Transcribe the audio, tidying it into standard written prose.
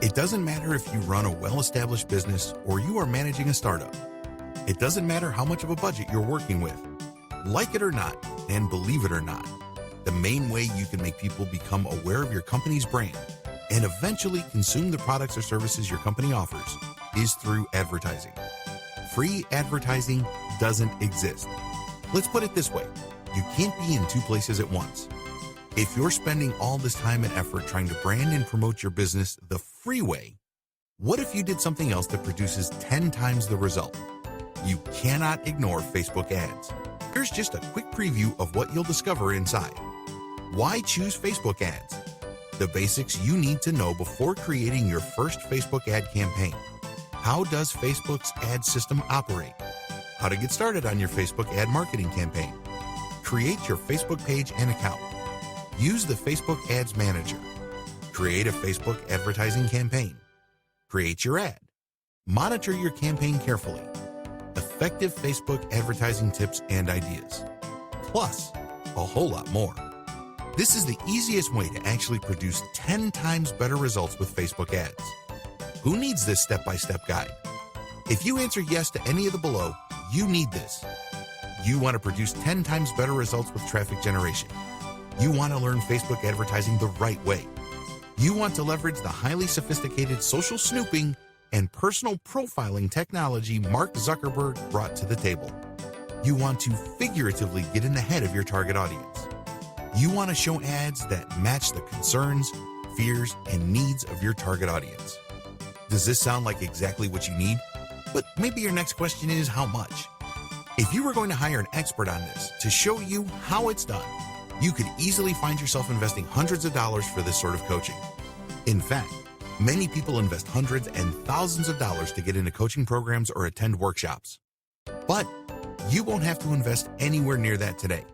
It doesn't matter if you run a well-established business or you are managing a startup. It doesn't matter how much of a budget you're working with. Like it or not, and believe it or not, the main way you can make people become aware of your company's brand and eventually consume the products or services your company offers is through advertising. Free advertising doesn't exist. Let's put it this way. You can't be in two places at once. If you're spending all this time and effort trying to brand and promote your business the free way, what if you did something else that produces 10 times the result? You cannot ignore Facebook ads. Here's just a quick preview of what you'll discover inside. Why choose Facebook ads? The basics you need to know before creating your first Facebook ad campaign. How does Facebook's ad system operate? How to get started on your Facebook ad marketing campaign. Create your Facebook page and account. Use the Facebook Ads Manager. Create a Facebook advertising campaign. Create your ad. Monitor your campaign carefully. Effective Facebook advertising tips and ideas. Plus, a whole lot more. This is the easiest way to actually produce 10 times better results with Facebook ads. Who needs this step-by-step guide? If you answer yes to any of the below, you need this. You want to produce 10 times better results with traffic generation. You want to learn Facebook advertising the right way. You want to leverage the highly sophisticated social snooping and personal profiling technology Mark Zuckerberg brought to the table. You want to figuratively get in the head of your target audience. You want to show ads that match the concerns, fears, and needs of your target audience. Does this sound like exactly what you need? But maybe your next question is how much? If you were going to hire an expert on this to show you how it's done, you could easily find yourself investing hundreds of dollars for this sort of coaching. In fact, many people invest hundreds and thousands of dollars to get into coaching programs or attend workshops. But you won't have to invest anywhere near that today.